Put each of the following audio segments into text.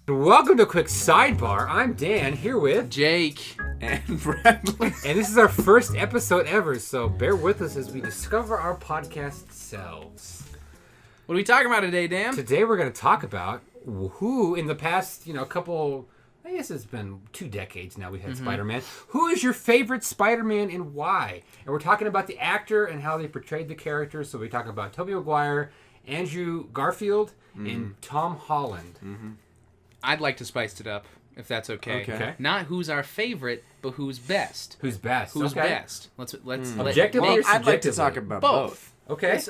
Welcome to a quick sidebar. I'm Dan, here with Jake and Bradley. And this is our first episode ever, so bear with us as we discover our podcast selves. What are we talking about today, Dan? Today we're going to talk about who in the past, couple, I guess it's been 2 decades now we've had Spider-Man. Who is your favorite Spider-Man and why? And we're talking about the actor and how they portrayed the character. So we're talking about Tobey Maguire, Andrew Garfield, and Tom Holland. I'd like to spice it up, if that's okay. Okay. Not who's our favorite, but who's best. Who's best? Who's Okay. best? Let's Objectively or I'd like to subjectively? talk about both. Okay. Yes,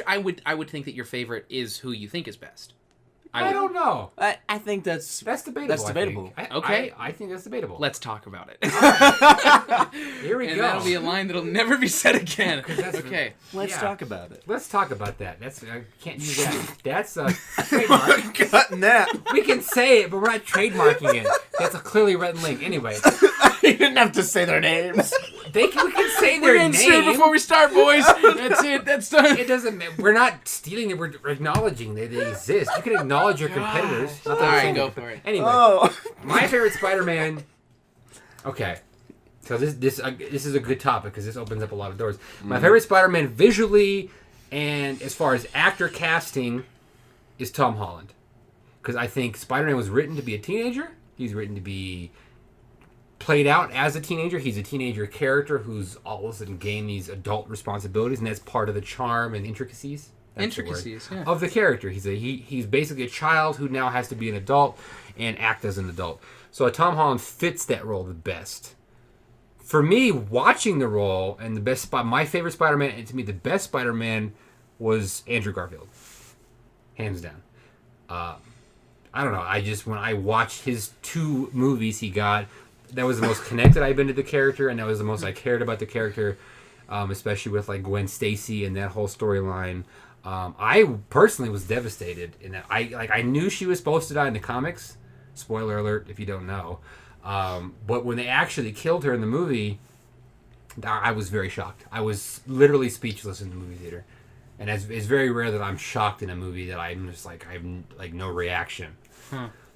I would think that your favorite is who you think is best. I don't know. I think that's debatable. That's debatable. Okay. I think that's debatable. Let's talk about it. Here we And go. that'll be a line that'll never be said again. that's- Okay. Let's talk about it. Let's talk about that. That's I can't use that. That's a trademark. Cutting that. We can say it, but we're not trademarking it. That's a clearly written link. Anyway, You didn't have to say their names. we can say We're their in straight name. before we start, boys. That's it. That's done. It doesn't. We're not stealing it. We're acknowledging that they exist. You can acknowledge your competitors. Not that All I'm right, saying go it. for it. Anyway, my favorite Spider-Man. Okay, so this is a good topic because this opens up a lot of doors. My favorite Spider-Man visually and as far as actor casting is Tom Holland, because I think Spider-Man was written to be a teenager. He's written to be played out as a teenager. He's a teenager character who's all of a sudden gained these adult responsibilities, and that's part of the charm and intricacies. That's the word, Yeah. of the character. He's basically a child who now has to be an adult and act as an adult. So Tom Holland fits that role the best. For me, watching the role and my favorite Spider-Man, and to me the best Spider-Man was Andrew Garfield, hands down. I don't know. When I watched his 2 movies he got, that was the most connected I've been to the character, and that was the most I cared about the character, especially with like Gwen Stacy and that whole storyline. I personally was devastated in that. I knew she was supposed to die in the comics. Spoiler alert if you don't know. But when they actually killed her in the movie, I was very shocked. I was literally speechless in the movie theater. And it's very rare that I'm shocked in a movie that I'm just like I have like no reaction.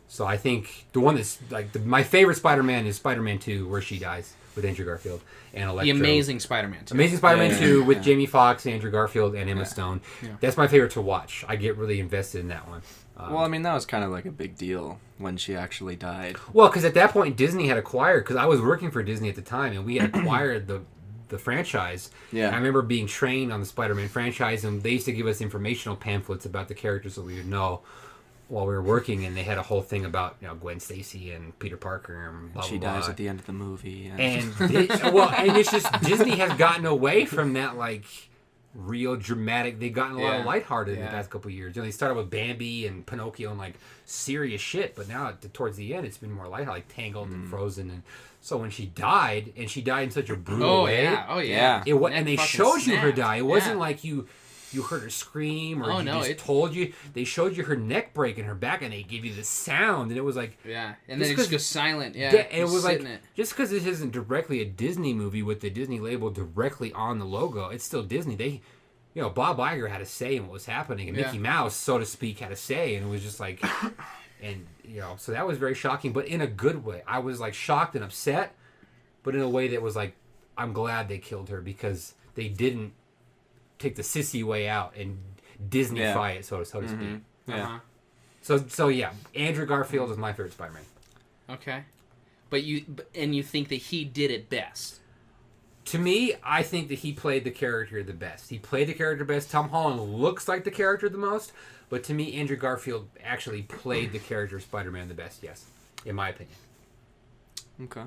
So I think the one that's like my favorite Spider-Man is Spider-Man 2, where she dies with Andrew Garfield and Electro. The Amazing Spider-Man 2. Amazing Spider-Man 2 with Jamie Foxx, Andrew Garfield, and Emma Stone. Yeah. That's my favorite to watch. I get really invested in that one. Well, I mean, that was kind of like a big deal when she actually died. Well, because at that point Disney had acquired, because I was working for Disney at the time, and we had acquired the franchise. Yeah. And I remember being trained on the Spider-Man franchise, and they used to give us informational pamphlets about the characters so we would know while we were working, and they had a whole thing about Gwen Stacy and Peter Parker and blah, She blah, dies blah. at the end of the movie. And and it's just Disney has gotten away from that like real dramatic. They've gotten a lot of lighthearted in the past couple of years. They started with Bambi and Pinocchio and like serious shit, but now towards the end it's been more lighthearted, like Tangled and Frozen. And so when she died, and she died in such a brutal way. Yeah. And they showed you her snapped. die. It wasn't like you heard her scream or told you. They showed you her neck break and her back, and they gave you the sound, and it was like and then it just goes silent. Yeah, and it was like just because this isn't directly a Disney movie with the Disney label directly on the logo, it's still Disney. They, Bob Iger had a say in what was happening, and Mickey Mouse, so to speak, had a say, and it was just like, and so that was very shocking, but in a good way. I was like shocked and upset, but in a way that was like, I'm glad they killed her because they didn't take the sissy way out and Disney-fy it, so to speak. Yeah. So yeah, Andrew Garfield is my favorite Spider-Man. Okay, but you think that he did it best. To me, I think that he played the character the best. He played the character best. Tom Holland looks like the character the most, but to me, Andrew Garfield actually played the character of Spider-Man the best. Yes, in my opinion. Okay.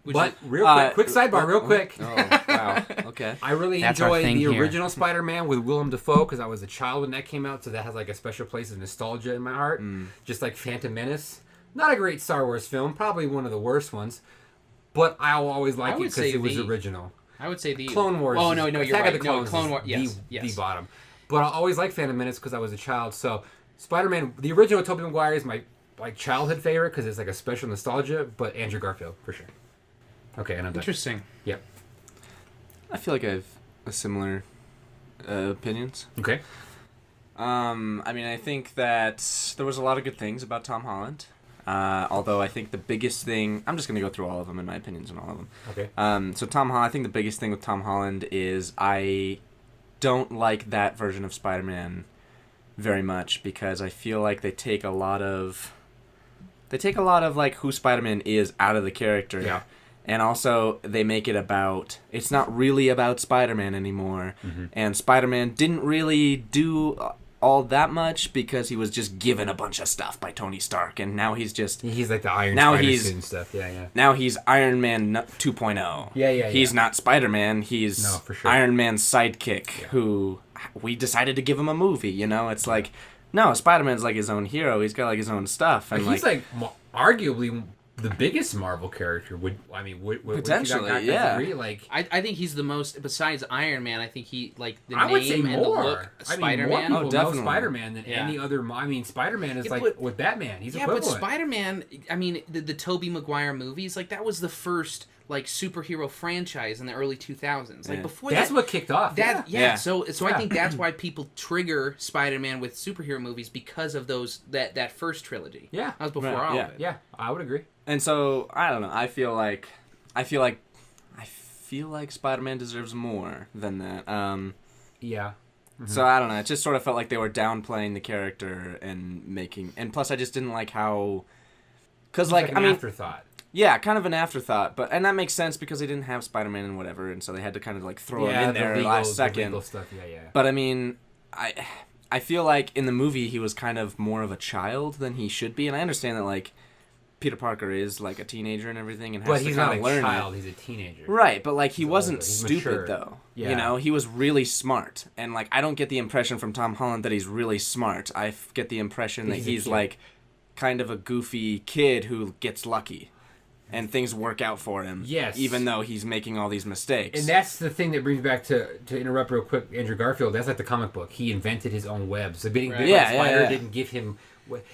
But real quick sidebar, real quick. Oh, wow. Okay. I really That's our enjoyed thing the here. original Spider-Man with Willem Dafoe because I was a child when that came out, so that has like a special place of nostalgia in my heart. Just like Phantom Menace. Not a great Star Wars film, probably one of the worst ones, but I'll always like it because it was original. I would say the Clone Wars. Oh no, you're Attack right. of the Clones Clone is Wars. Yes, the bottom. But I always liked Phantom Menace because I was a child. So Spider-Man, the original Tobey Maguire is my childhood favorite because it's like a special nostalgia. But Andrew Garfield for sure. Okay, and I'm done. Interesting. Yep. I feel like I have a similar opinions. Okay. I mean, I think that there was a lot of good things about Tom Holland. Although I think the biggest thing... I'm just going to go through all of them, in my opinions on all of them. Okay. So Tom Holland, I think the biggest thing with Tom Holland is I don't like that version of Spider-Man very much because I feel like they take a lot of like who Spider-Man is out of the character. Yeah. And also they make it about it's not really about Spider-Man anymore. Mm-hmm. And Spider-Man didn't really do all that much because he was just given a bunch of stuff by Tony Stark, and now he's like the Iron Spider suit and stuff. Yeah. Now he's Iron Man 2.0. Yeah. He's not Spider-Man. He's for sure. Iron Man's sidekick who we decided to give him a movie. You know, it's like no, Spider-Man's like his own hero. He's got like his own stuff, and he's like arguably the biggest Marvel character. Would potentially, would you yeah. agree? Like, I think he's the most, besides Iron Man, I think he, like, the I would say name and the more. look, More Spider-Man. people know definitely. Spider-Man than any other. I mean, Spider-Man is with Batman. He's equivalent. equivalent. But Spider-Man, I mean, the Tobey Maguire movies, like, that was the first, like, superhero franchise in the early 2000s. Like, before that's what kicked off. So I think that's why people trigger Spider-Man with superhero movies because of that first trilogy. Yeah. That was before all of it. Yeah, I would agree. And so I don't know. I feel like Spider-Man deserves more than that. Yeah. Mm-hmm. So I don't know. It just sort of felt like they were downplaying the character and plus I just didn't like how, because like an afterthought. Yeah, kind of an afterthought, and that makes sense because they didn't have Spider-Man and whatever, and so they had to kind of like throw him in there last second. The legal stuff. Yeah. But I mean, I feel like in the movie he was kind of more of a child than he should be, and I understand that like Peter Parker is like a teenager and everything, and has to kind of learn. But he's not a child; he's a teenager. Right, but like he wasn't stupid mature. though. Yeah. You know, he was really smart, and like I don't get the impression from Tom Holland that he's really smart. I get the impression that he's like kind of a goofy kid who gets lucky. And things work out for him. Yes. Even though he's making all these mistakes. And that's the thing that brings back to interrupt real quick, Andrew Garfield. That's like the comic book. He invented his own webs. So being Big Spider didn't give him,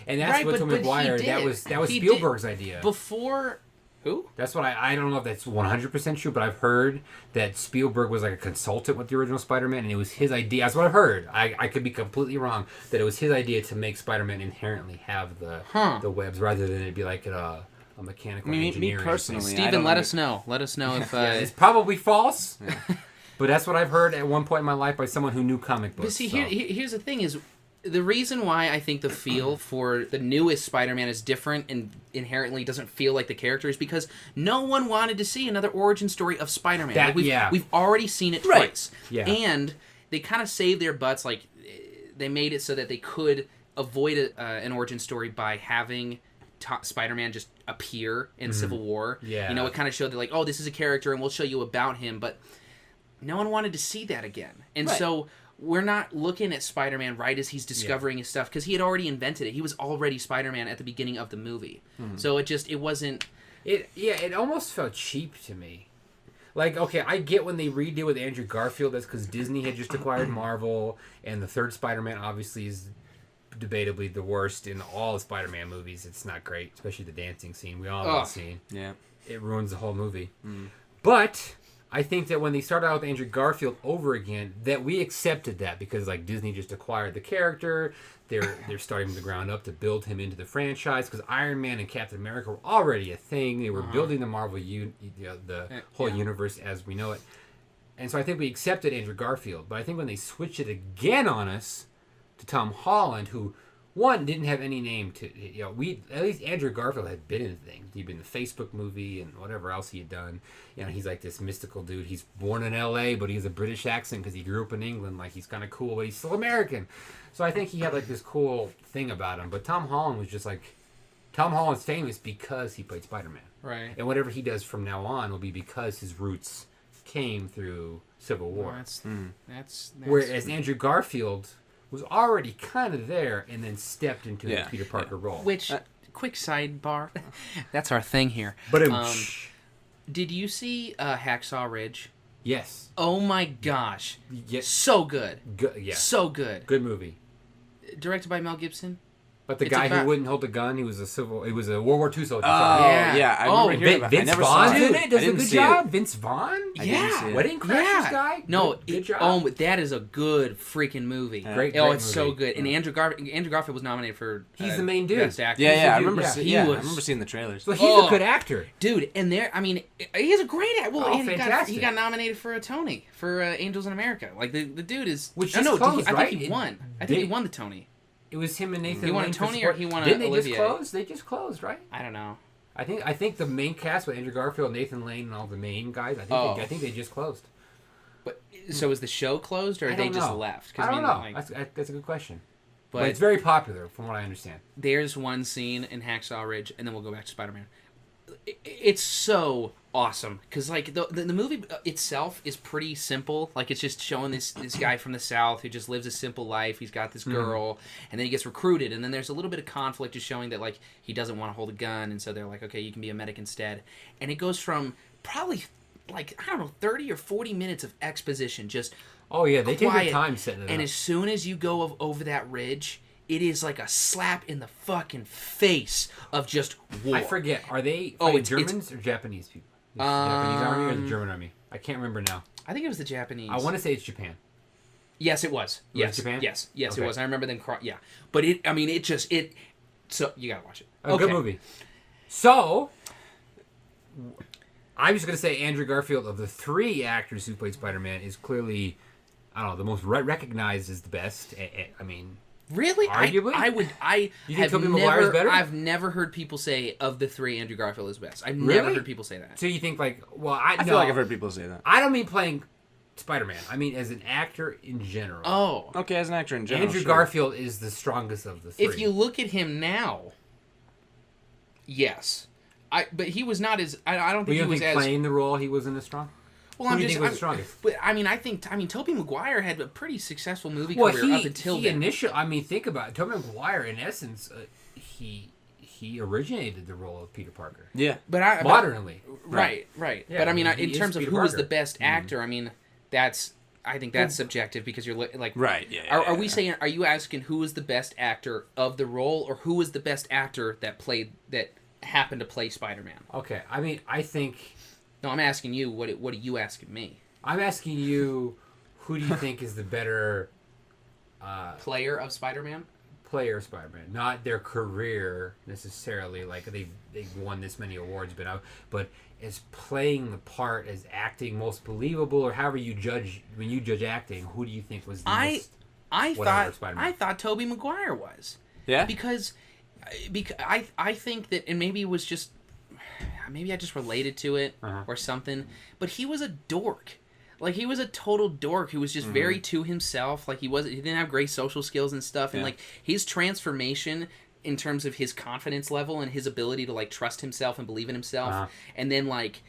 and that's what Tobey Maguire. That was Spielberg's idea. Before who? That's what I don't know if that's 100% true, but I've heard that Spielberg was like a consultant with the original Spider-Man, and it was his idea. That's what I've heard. I could be completely wrong. That it was his idea to make Spider-Man inherently have the webs rather than it be like a mechanical engineering. Me personally, Steven, let us know. Let us know if it's probably false. Yeah. But that's what I've heard at one point in my life by someone who knew comic books. But see, here's the thing: is the reason why I think the feel for the newest Spider-Man is different and inherently doesn't feel like the character is because no one wanted to see another origin story of Spider-Man. We've already seen it twice, and they kind of saved their butts. Like they made it so that they could avoid an origin story by having Spider-Man just appear in Civil War. Yeah. You know, it kind of showed that, like, oh, this is a character and we'll show you about him, but no one wanted to see that again. And so we're not looking at Spider-Man right as he's discovering his stuff because he had already invented it. He was already Spider-Man at the beginning of the movie. Mm-hmm. So it wasn't... It almost felt cheap to me. Like, okay, I get when they redo with Andrew Garfield, that's because Disney had just acquired Marvel, and the third Spider-Man obviously is debatably the worst in all the Spider-Man movies. It's not great, especially the dancing scene. We all have that scene. Yeah. It ruins the whole movie. But I think that when they started out with Andrew Garfield over again, that we accepted that because like Disney just acquired the character. They're starting from the ground up to build him into the franchise because Iron Man and Captain America were already a thing. They were building the Marvel the whole universe as we know it. And so I think we accepted Andrew Garfield. But I think when they switched it again on us to Tom Holland, who one didn't have any name to, at least Andrew Garfield had been in things. He'd been in the Facebook movie and whatever else he had done. He's like this mystical dude. He's born in L.A., but he has a British accent because he grew up in England. Like he's kind of cool, but he's still American. So I think he had like this cool thing about him. But Tom Holland was just like, Tom Holland's famous because he played Spider-Man. Right. And whatever he does from now on will be because his roots came through Civil War. That's whereas Andrew Garfield was already kind of there and then stepped into the Peter Parker role. Which, quick sidebar, that's our thing here. But did you see Hacksaw Ridge? Yes. Oh my gosh. Yes. So good. Yeah. So good. Good movie. Directed by Mel Gibson? But the It's guy about- who wouldn't hold a gun, he was a World War II soldier. Oh, sorry. yeah. I remember hearing about it. I Vince never saw Vaughn's it. in it. Does I a didn't good see job. it. Vince Vaughn. I didn't see it. Wedding Crashers guy. No, good job. Oh, that is a good freaking movie. Great it's so movie. good. And Andrew Garfield was nominated for. He's the main dude. Best actor. Yeah, He's yeah. the I dude, remember. yeah. See, He I was- remember seeing the trailers. So he's Oh. a good actor. Dude, and there, I mean, he's a great actor. Well, Oh, and he fantastic. got nominated for a Tony for Angels in America. Like the dude is. Which oh, just no, closed, I right? think he won. I They- think he won the Tony. It was him and Nathan. He won a Lane for Tony or support. he won a Didn't they Olivier? just close? They just closed, right? I don't know. I think the main cast with Andrew Garfield, Nathan Lane, and all the main guys. I think they just closed. But so is the show closed or I they don't just know. left? I don't know. Like, That's a good question. but But it's very popular, from what I understand. there's one scene in Hacksaw Ridge, and then we'll go back to Spider-Man. It's so awesome because like the movie itself is pretty simple. Like it's just showing this guy from the South who just lives a simple life. He's got this girl, and then he gets recruited, and then there's a little bit of conflict just showing that like he doesn't want to hold a gun, and so they're like, okay, you can be a medic instead. And it goes from probably like I don't know 30 or 40 minutes of exposition, just Oh yeah, they take quiet. their time setting it And up. as soon as you go over that ridge, it is like a slap in the fucking face of just war. I forget. Are they Oh, fighting it's- Germans or Japanese people? The Japanese army or the German army? I can't remember now. I think it was the Japanese. I want to say it's Japan. Yes, it was. It was Yes, Japan? yes, yes, Okay. it was. I remember them. Yeah, but it. I mean, it just it. So you gotta watch it. A good movie. So, I was going to say Andrew Garfield, of the three actors who played Spider-Man, is clearly, I don't know, the most recognized as the best. I mean, Really? Arguably? I would. I You think have Tobey never. Maguire's better? I've never heard people say of the three, Andrew Garfield is best. I've Really? never heard people say that. so you think like, well, I feel like I've heard people say that. I don't mean playing Spider-Man. I mean as an actor in general. Oh, Okay, as an actor in general. Andrew sure. Garfield is the strongest of the three. if you look at him now, yes. But he was not as. I don't But think you he don't was think as. playing the role he wasn't as strong? Well, Who I'm do you just. think was I'm- the strongest? But I mean, I mean, Tobey Maguire had a pretty successful movie Well, career up until he then. initially. I mean, think about it. Tobey Maguire. In essence, he originated the role of Peter Parker Yeah. But I modernly. right. Yeah, but I mean, I mean, in he terms is of Peter who is the Parker. best actor, I mean, that's. I think that's subjective because you're like. Right. Yeah. Are we saying? Are you asking who is the best actor of the role, or who is the best actor that happened to play Spider-Man? Okay, I mean, I think No, I'm asking you. What are you asking me? I'm asking you, who do you think is the better Player of Spider-Man? player of Spider-Man? Not their career necessarily, like they've won this many awards, but as playing the part, as acting most believable, or however you judge when you judge acting, who do you think was the most? I Whatever, Spider-Man. I thought Tobey Maguire was. Yeah. Because I think that, and maybe it was just, maybe I just related to it or something, but he was a dork. Like, he was a total dork who was just very to himself. Like, he didn't have great social skills and stuff. And, like, his transformation in terms of his confidence level and his ability to, like, trust himself and believe in himself. And then, like,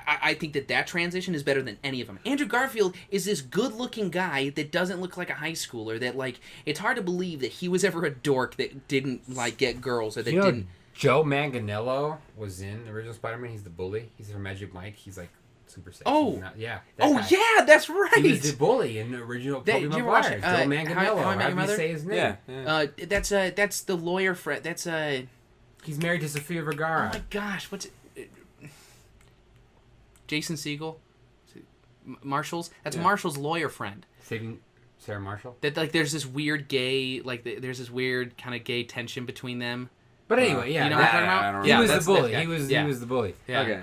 I think that transition is better than any of them. Andrew Garfield is this good-looking guy that doesn't look like a high schooler. That, like, it's hard to believe that he was ever a dork that didn't, like, get girls or that You know, didn't... Joe Manganiello was in the original Spider-Man. He's the bully. He's from Magic Mike. He's like super sexy. Oh. Yeah. Oh, guy. yeah, that's right! He was the bully in the original That- Tobey did you ever watch Maguire. it? Joe How Manganiello. I Met Your How do you Mother? say his name? Yeah. That's the lawyer friend. That's He's married to Sofia Vergara. oh my gosh, what's it? Jason Segel, Marshall's. That's Marshall's lawyer friend. Saving Sarah Marshall. That like there's this weird gay there's this weird kind of gay tension between them. But anyway, yeah. You know what I'm talking about? I don't He know. was the that's that bully. guy. He was Yeah. he was the bully. Yeah. Okay.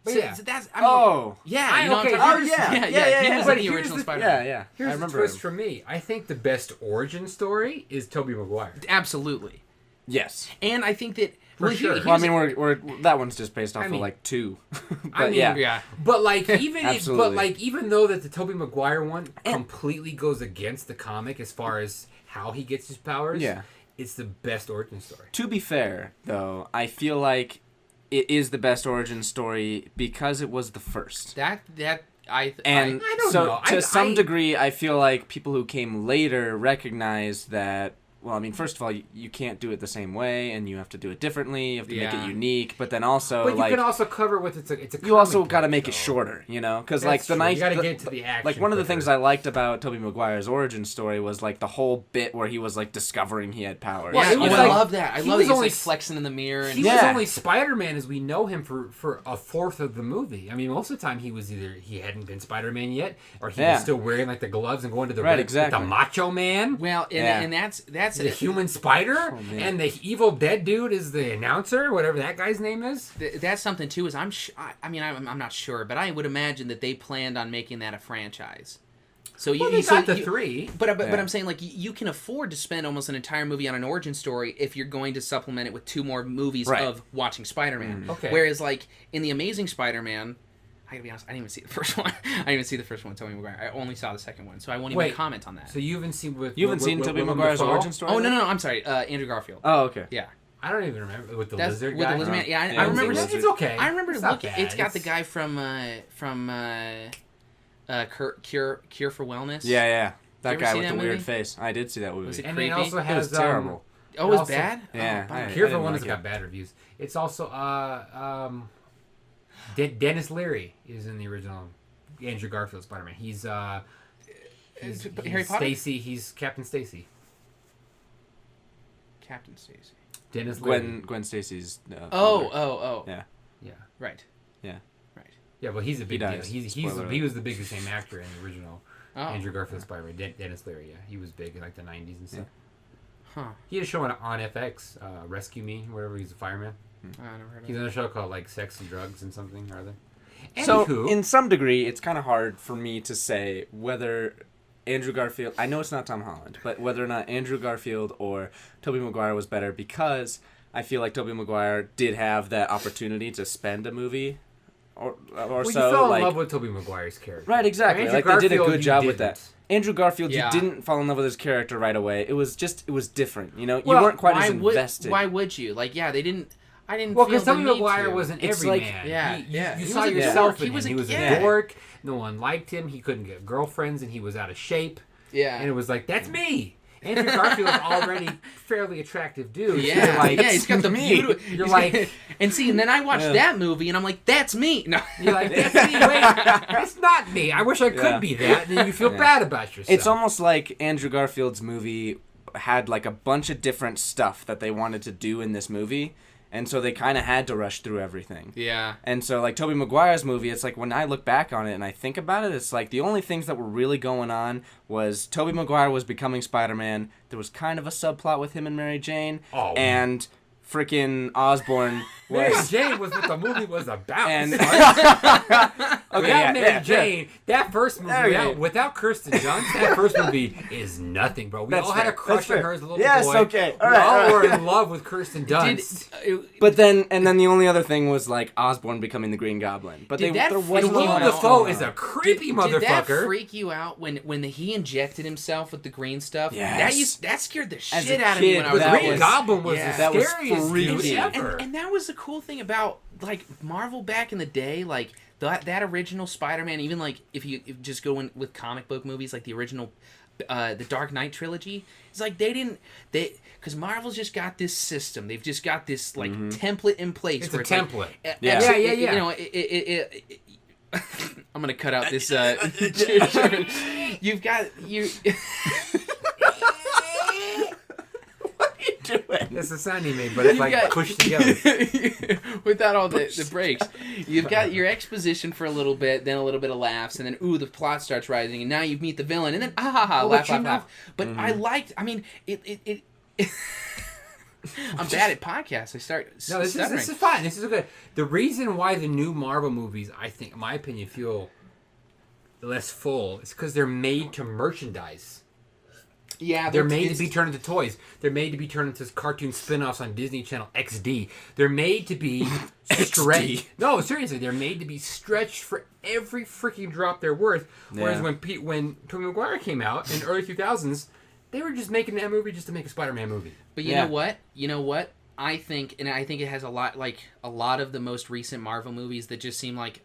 But So, yeah. so that's I mean, Oh. yeah. You know okay, what I'm talking here's- about? yeah, He yeah. was But in the here's original the- Spider-Man. Yeah. I Here's the remember. twist for me. I think the best origin story is Tobey Maguire. Absolutely. Yes. And I think that For sure. Well, I mean, we're that one's just based off I mean- of like 2. but I mean, yeah. But like Absolutely. even though that the Tobey Maguire one completely goes against the comic as far as how he gets his powers, Yeah. it's the best origin story. To be fair, though, I feel like it is the best origin story because it was the first. and I don't so know. to some degree, I feel like people who came later recognized that well, I mean, first of all, you can't do it the same way, and you have to do it differently. You have to make Yeah. it unique, but then also, But you like, can also cover with it's a you also comic got to book, make it though. shorter, you know? Because, That's like, the true. nice... You got to get to the action. Like, one of the quicker. things I liked about Tobey Maguire's origin story was, like, the whole bit where he was, like, discovering he had powers. Yeah, it was I like- love that. I he love was that he's only like flexing in the mirror. And He was Yeah. only Spider-Man as we know him for a fourth of the movie. I mean, most of the time he was either he hadn't been Spider-Man yet, or he Yeah. was still wearing like the gloves and going to the Right, ring exactly. with the Macho Man, well, and, Yeah. and that's the human spider, man. and the Evil Dead dude is the announcer, whatever that guy's name is. that's something too. Is I'm not sure, but I would imagine that they planned on making that a franchise. So Well, they got the you- three. But Yeah. I'm saying, like, you can afford to spend almost an entire movie on an origin story if you're going to supplement it with 2 more movies Right. of watching Spider-Man. Okay. Whereas, like, in The Amazing Spider-Man, I gotta be honest, I didn't even see the first one. I didn't even see the first one, Tobey Maguire. I only saw the second one, so I won't even Wait, comment on that. So you haven't seen Tobey Willem Maguire's Dafoe? origin story? Oh, no, I'm sorry. Andrew Garfield. Oh, okay. Yeah. I don't even remember with the That's lizard with guy. the lizard man. Yeah, Yeah, I it was remember. the It's lizard. okay. I remember It's not looking. bad. It's got the guy from Cure for Wellness. Yeah. That ever guy see with that the weird movie? face. I did see that movie. Was it And creepy? it also It has was terrible. Oh, it was also- bad. Yeah, Oh, I- bummer. Cure for didn't Wellness like it. got bad reviews. It's also Dennis Leary is in the original Andrew Garfield Spider-Man. He's Harry Potter? Stacy. He's Captain Stacy. Captain Stacy. Dennis Leary. Gwen Stacy's. Oh. mother. Yeah. Yeah. Right. Yeah. Right. Yeah, well, he's a big deal. dies. He Spoiler was the biggest name actor in the original Oh. Andrew Garfield Spider-Man. Dennis Leary, yeah. He was big in like the 90s and stuff. Huh. He had a show on FX, Rescue Me, whatever. He's a fireman. I never heard of He's it. on a show called like Sex and Drugs and something or other. So, Anywho, in some degree, it's kind of hard for me to say whether Andrew Garfield... I know it's not Tom Holland, but whether or not Andrew Garfield or Tobey Maguire was better, because I feel like Tobey Maguire did have that opportunity to spend a movie or well, so. you fell in like, love with Tobey Maguire's character. right, exactly. Andrew Like, they did a Garfield, good you job with didn't. that. Andrew Garfield, Yeah. you didn't fall in love with his character right away. It was different, you know? Well, you weren't quite Why as would? invested. Why would you? Like, yeah, they didn't. I didn't. Well, feel because the Tobey need Maguire to. was an It's everyman. like- Yeah, You yeah. He saw was a yourself dork. in He him. was a- He was yeah. a dork. No one liked him. He couldn't get girlfriends, and he was out of shape. Yeah. And it was like, that's me. Andrew Garfield is already fairly attractive dude. Yeah, You're like, yeah, he's got the me. beautiful. You're like- and see, and then I watched Yeah. that movie, and I'm like, that's me. No, You're like, that's me. Wait, it's not me. I wish I could Yeah. be that. And then you feel Yeah. bad about yourself. It's almost like Andrew Garfield's movie had like a bunch of different stuff that they wanted to do in this movie, and so they kind of had to rush through everything. yeah, And so like Tobey Maguire's movie, it's like when I look back on it and I think about it, it's like the only things that were really going on was Tobey Maguire was becoming Spider-Man. There was kind of a subplot with him and Mary Jane, Oh. and freaking Osborn Mary was. Jane was what the movie was about. And Without yeah, Mary yeah, Jane, that first movie, Okay. without Kirsten Dunst, that first movie is nothing, bro. We That's all had a fair. crush That's on fair. her as a little Yes, boy. okay. All We right, all all were right. in love with Kirsten did, Dunst. But then the only other thing was like Osborn becoming the Green Goblin. But Did that there freak wasn't you Willem out? much Dafoe going is on. a creepy Did that motherfucker. freak you out when he injected himself with the green stuff? Yes. That scared the As shit a out of me kid, when I The was that Green a was- kid. Goblin was Yeah. the That was scariest freaky. dude ever. And that was the cool thing about like Marvel back in the day, like that original Spider-Man. Even like if you just go in with comic book movies, like the original, the Dark Knight trilogy. It's like because Marvel's just got this system. They've just got this like template in place. It's where a it's like, template. Yeah. Yeah. You know, I'm gonna cut out this. You've got you. That's the sound he made, but it's You've like got- pushed together. without all the breaks. You've got your exposition for a little bit, then a little bit of laughs, and then the plot starts rising, and now you meet the villain, and then Well, laugh, but you laugh. But Mm-hmm. I liked. I mean, it I'm bad at podcasts. I start No, this stuttering. is fine. This is good. The reason why the new Marvel movies, I think, in my opinion, feel less full is because they're made to merchandise. Yeah, They're made to be turned into toys. They're made to be turned into cartoon spin-offs on Disney Channel XD. They're made to be stretched. No, seriously, they're made to be stretched for every freaking drop they're worth. Whereas Yeah. when Tobey Maguire came out in the early 2000s, they were just making that movie just to make a Spider-Man movie. But you Yeah. know what? You know what? I think it has a lot of the most recent Marvel movies that just seem like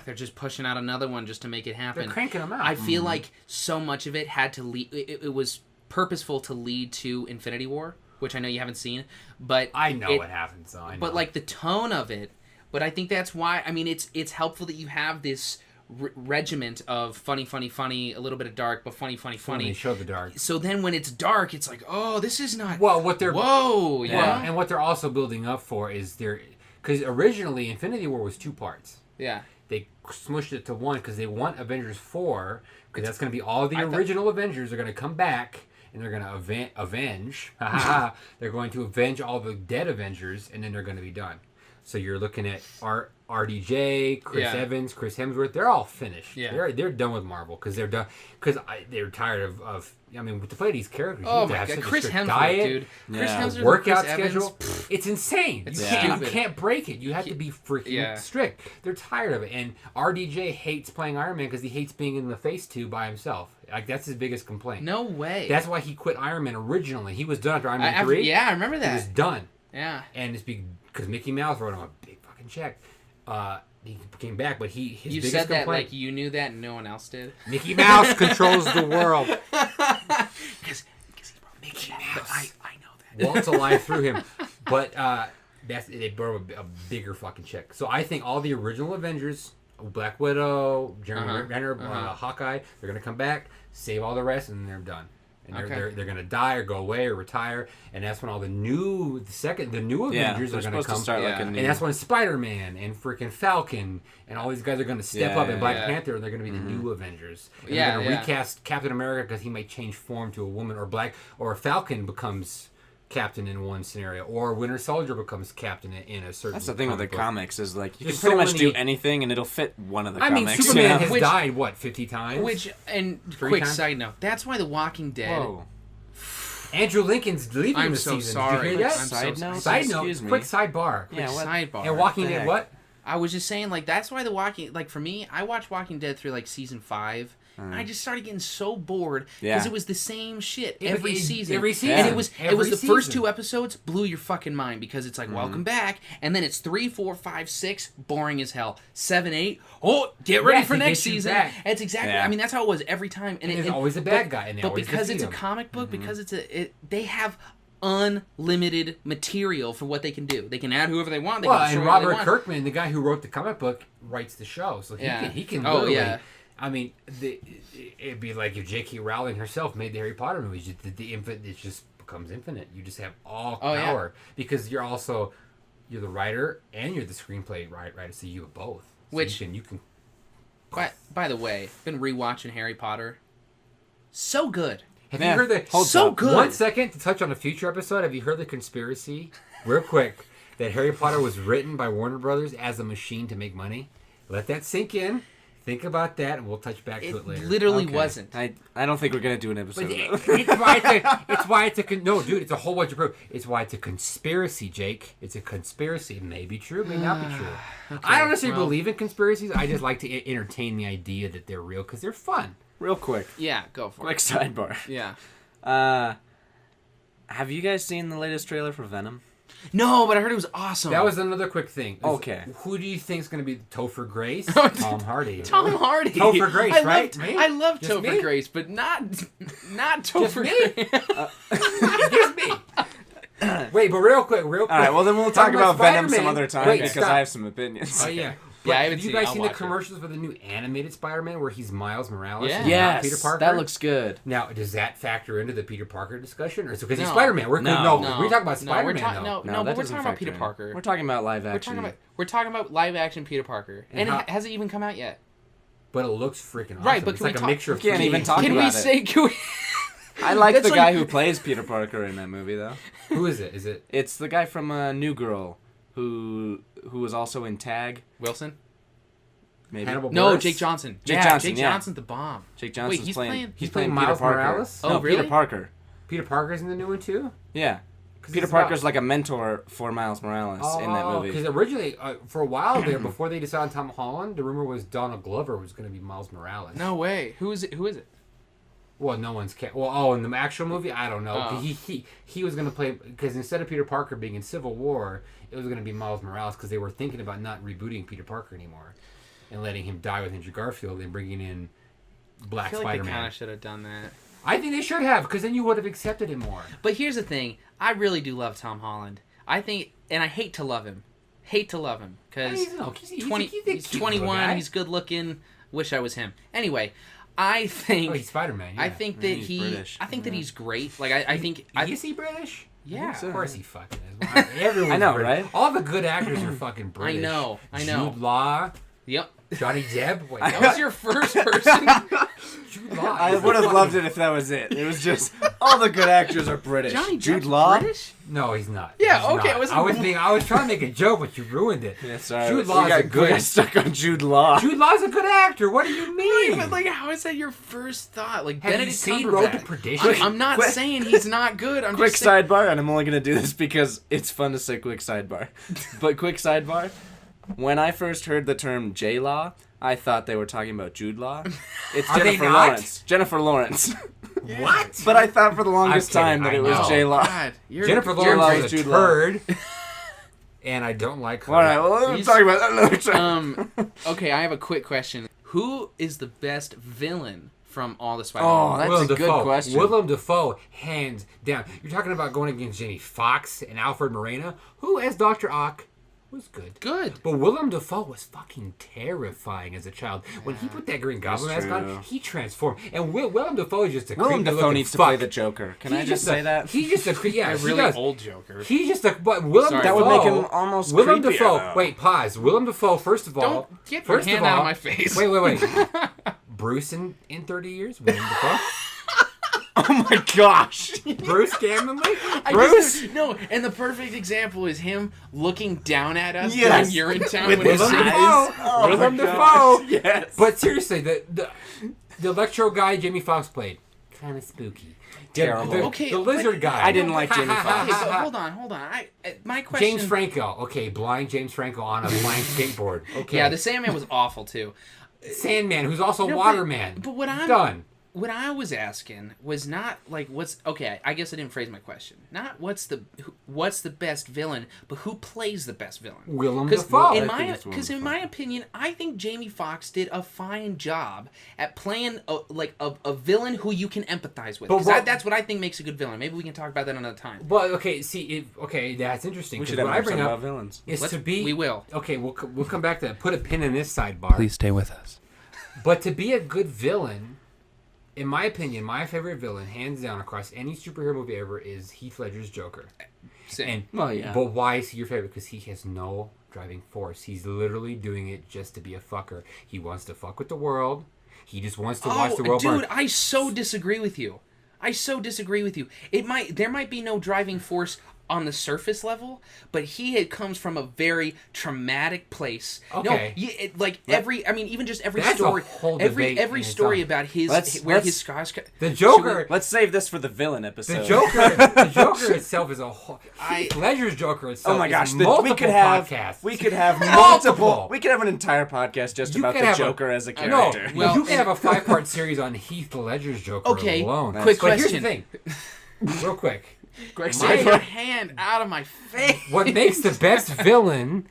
they're just pushing out another one just to make it happen. They're cranking them out. I feel like so much of it had to it was purposeful to lead to Infinity War, which I know you haven't seen, but I know what happens, so I know. But like the tone of it, but I think that's why. I mean, it's helpful that you have this regiment of funny, a little bit of dark, but funny. They show the dark. So then when it's dark, it's like, oh, this is not. Well, what they're and what they're also building up for is because originally Infinity War was 2 parts. Yeah. They smushed it to 1 because they want Avengers 4 because that's going to be all the original Avengers are going to come back and they're going to avenge. They're going to avenge all the dead Avengers and then they're going to be done. So you're looking at RDJ, Chris Evans, Chris Hemsworth. They're all finished. Yeah. They're done with Marvel because they're done because they're tired of. I mean, to play these characters, Oh you my have god, such Chris a strict Hemsworth, diet, dude. Chris Hemsworth, workout Chris schedule. Evans, It's insane. It's You stupid. can't break it. You have to be freaking strict. They're tired of it. And RDJ hates playing Iron Man because he hates being in the face tube by himself. Like that's his biggest complaint. No way. That's why he quit Iron Man originally. He was done after Iron Man 3. Yeah, I remember that. He was done. Yeah. And it's because Mickey Mouse wrote him a big fucking check. He came back, but his You biggest said that complaint, like you knew that and no one else did. Mickey Mouse controls the world. Because Mickey Mouse. But I know that. Walt's alive through him. But they brought a bigger fucking check. So I think all the original Avengers, Black Widow, Jeremy Renner, Hawkeye, they're gonna come back, save all the rest, and they're done. And they're gonna die or go away or retire, and that's when all the new Avengers are gonna come. And that's when Spider-Man and freaking Falcon and all these guys are gonna step up, and Black Panther, and they're gonna be the new Avengers. And they're gonna recast Captain America because he might change form to a woman, or Falcon becomes Captain in one scenario, or Winter Soldier becomes Captain in a certain. That's the thing with the book. Comics is like you There's can pretty so much do many- anything and it'll fit one of the I mean, comics. Superman you know? has died 50 times. Quick times? side note, that's why The Walking Dead. Whoa. Andrew Lincoln's leaving I'm this so season. sorry. Did you hear that? I'm so Side sorry. note? Side note, Excuse me. quick sidebar. Yeah, what? Sidebar. And Walking the Dead, heck? what? I was just saying, like, that's why for me, I watched Walking Dead through, like, season 5, and I just started getting so bored, because it was the same shit every season. Every season. And it was the first season. 2 episodes blew your fucking mind, because it's like, welcome back, and then it's 3, 4, 5, 6, boring as hell. 7, 8, get ready for next season. It's exactly, I mean, that's how it was every time. And there's always a bad guy, and they but always because defeat it's a him. comic book, because they have unlimited material for what they can do. They can add whoever they want. They can destroy and whoever they Robert want. Kirkman, the guy who wrote the comic book, writes the show, so he can literally. I mean, it'd be like if J.K. Rowling herself made the Harry Potter movies. It just becomes infinite. You just have all power because you're the writer and you're the screenplay writer, so you have both. So Which you can. By the way, been rewatching Harry Potter. So good. Have you heard the so good? 1 second to touch on a future episode. Have you heard the conspiracy, real quick, that Harry Potter was written by Warner Brothers as a machine to make money? Let that sink in. Think about that, and we'll touch back to it later. It literally wasn't. I don't think we're gonna do an episode. It's why it's a no, dude. It's a whole bunch of proof. It's why it's a conspiracy, Jake. It's a conspiracy. It may be true, may not be true. I don't necessarily believe in conspiracies. I just like to entertain the idea that they're real because they're fun. Real quick. Yeah, go for Quick it. sidebar. Yeah. Have you guys seen the latest trailer for Venom? No, but I heard it was awesome. That was another quick thing. Okay. Who do you think is going to be Topher Grace? Tom Hardy. Tom Hardy. Topher Grace, right? Me? I love Just Topher me? Grace, but not Topher me? Grace. Just me. Wait, but real quick. All right, well then we'll talk about Venom some Spider-Man. other time Wait, because stop. I have some opinions. Oh yeah. Yeah, I haven't have you seen it. guys I'll seen the watch it. commercials for the new animated Spider-Man where he's Miles Morales? Yeah. and not Yes, Peter Parker. that looks good. Now, does that factor into the Peter Parker discussion, or is it because he's No. Spider-Man? We're No. talking about Spider-Man we're though. No, that but we're doesn't talking about factor Peter in. Parker. We're talking about live action. We're talking about live action Peter Parker, and how- has it even come out yet? But it looks freaking awesome. Right, but it's can we like a talk- mixture of we can't 3D even and talk 2D. Can about we it. say? Can we... I like That's the guy like- who plays Peter Parker in that movie though. Who is it? Is it? It's the guy from New Girl who was also in Tag. Wilson? Maybe. Hannibal No, Buress? Jake Johnson. Jake yeah, Johnson, Jake yeah. Johnson's the bomb. Jake Johnson's Wait, he's playing. He's playing Peter Miles Parker. Morales? Oh, no, really? Peter Parker. Peter Parker's in the new one too. Yeah. 'Cause Peter it's about- Parker's like a mentor for Miles Morales in that movie. Because originally, for a while there, before they decided on Tom Holland, the rumor was Donald Glover was going to be Miles Morales. No way. Who is it? Who is it? Well, no one's in the actual movie, I don't know. Oh. He was going to play because instead of Peter Parker being in Civil War, it was going to be Miles Morales because they were thinking about not rebooting Peter Parker anymore and letting him die with Andrew Garfield and bringing in I Black feel like they kind Spider-Man. of should have done that. I think they should have, because then you would have accepted it more. But here's the thing. I really do love Tom Holland. I think, and I hate to love him. Because He's 21, he's good looking. Wish I was him. Anyway, I think... he's Spider-Man, yeah. I think that he's British. I think that he's great. Like, I think... Is he British? Yeah. Of course he fucking is. Everyone's I know, British. right? All the good actors are fucking British. I know. Jude Law, Yep. Johnny Depp. Wait, That was your first person. Jude Law. I would have loved it if that was it. It was just all the good actors are British. Johnny Jude Depp's Law. British? No, he's not. Yeah, He's okay, not. I I was trying to make a joke, but you ruined it. Yeah, sorry. Jude Law is a we good. got stuck on Jude Law. Jude Law's a good actor. What do you mean? But like, how is that your first thought? Like, Have you Benedict seen Cumberbatch. Road to Perdition? I'm not Quick- saying he's not good. I'm Quick just saying... sidebar, and I'm only gonna do this because it's fun to say quick sidebar. But quick sidebar, when I first heard the term J-Law, I thought they were talking about Jude Law. It's Are they Jennifer not? Lawrence. Jennifer Lawrence. What? But I thought for the longest I'm kidding, time that I it was know. J-Law. God, Jennifer Jude Law Lawrence is is a Jude Law. turd, and I don't like her. All right, well, let's He's- talk about that another time. Okay, I have a quick question. Who is the best villain from all the Spider-Man? Oh, that's Willem a good Dafoe. question. Willem Dafoe, hands down. You're talking about going against Jamie Foxx and Alfred Moreno, who, as Dr. Ock, was good. Good. But Willem Dafoe was fucking terrifying as a child. When he put that Green Goblin mask on, true. he transformed. And Willem Dafoe is just a Willem creepy Dafoe looking needs to fuck. play the Joker. Can I just say that? He's just a yeah, A he really does. old Joker. He's just a but Willem Sorry. Dafoe. That would make him almost Willem creepier, Dafoe. though. Wait, pause. Willem Dafoe. First of all, Don't get your first hand of all, out of my face. Wait. Bruce in 30 years. Willem Dafoe. Oh my gosh. Bruce Gambling. No, and the perfect example is him looking down at us Yes. when you're in town With when his he's Willem eyes. Dafoe. Oh Willem my Dafoe. gosh, yes. But seriously, the Electro guy Jamie Foxx played, kind of spooky. Terrible. Okay, the lizard but- guy. I didn't like Jamie Foxx. Okay, but hold on. My question. James Franco. Okay, blind James Franco on a blind skateboard. Okay. Yeah, the Sandman was awful too. Sandman, who's also No, Waterman. but what I'm done. What I was asking was not like what's okay. I guess I didn't phrase my question. Not what's the best villain, but who plays the best villain. Willem Because Dafoe. in I think my it's Willem because in Dafoe. my opinion, I think Jamie Foxx did a fine job at playing a villain who you can empathize with. But 'Cause what- that's what I think makes a good villain. Maybe we can talk about that another time. Well, okay, see, that's interesting. We 'cause should have what I an bring episode up about villains. is Let's- to be. we will. Okay, we'll come back to that. Put a pin in this sidebar. stay with us. But to be a good villain, in my opinion, my favorite villain, hands down, across any superhero movie ever, is Heath Ledger's Joker. And Well, yeah. But why is he your favorite? Because he has no driving force. He's literally doing it just to be a fucker. He wants to fuck with the world. He just wants to watch the world dude, burn. I so disagree with you. There might be no driving force on the surface level, but comes from a very traumatic place. Okay. No, every That's a story, whole debate every in story itself. about his Let's- his scars. The Joker. Let's save this for the villain episode. The Joker itself is a whole. Heath Ledger's Joker itself. Oh my gosh! is multiple we could have podcasts. we could have Multiple. multiple. We could have an entire podcast just You about could the have Joker as a No, character. Well, you can have a 5-part series on Heath Ledger's Joker Okay, alone. quick But here's question. the thing, real quick. Quick Get save your it. hand out of my face. What makes the best villain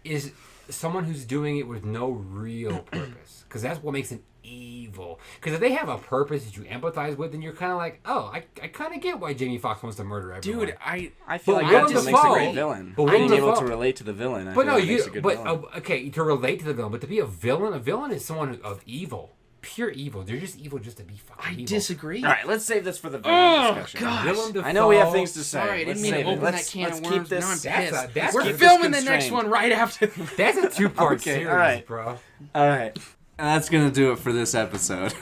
is someone who's doing it with no real purpose. Because that's what makes them evil. Because if they have a purpose that you empathize with, then you're kind of like, oh, I kind of get why Jamie Foxx wants to murder everyone. Dude, I But feel like Willem that's what makes a Dafoe- great villain. but Being Willem able to Dafoe- relate to the villain. I But feel no, like makes a good villain. okay, to relate to the villain, but to be a villain is someone of evil. Pure evil. They're just evil just to be fucking I evil. disagree. All right, let's save this for the villain Oh, discussion. gosh. Willem Dafoe, I know we have things to say. Sorry, I Let's didn't mean to save it. open Let's that can of keep worms. this. Now I'm That's pissed. a- We're keep this filming the next constrained. one right after. That's a 2-part Okay, series, all right. bro. All right. That's going to do it for this episode.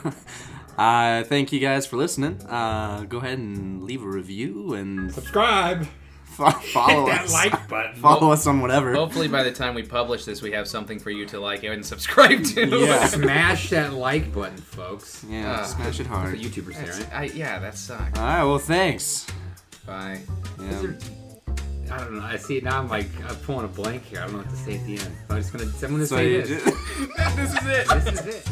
Thank you guys for listening. Go ahead and leave a review and Subscribe. follow Hit that us. like button. Follow us on whatever. Hopefully, by the time we publish this, we have something for you to like and subscribe to. Yeah. Smash that like button, folks. Yeah, smash it That's hard. what YouTubers say, right? Yeah, that sucks. All right, well, thanks. Bye. Yeah. I don't know. I see it now. I'm pulling a blank here. I don't know what to say at the end. I'm just gonna So say you this. ju- This is it. This is it.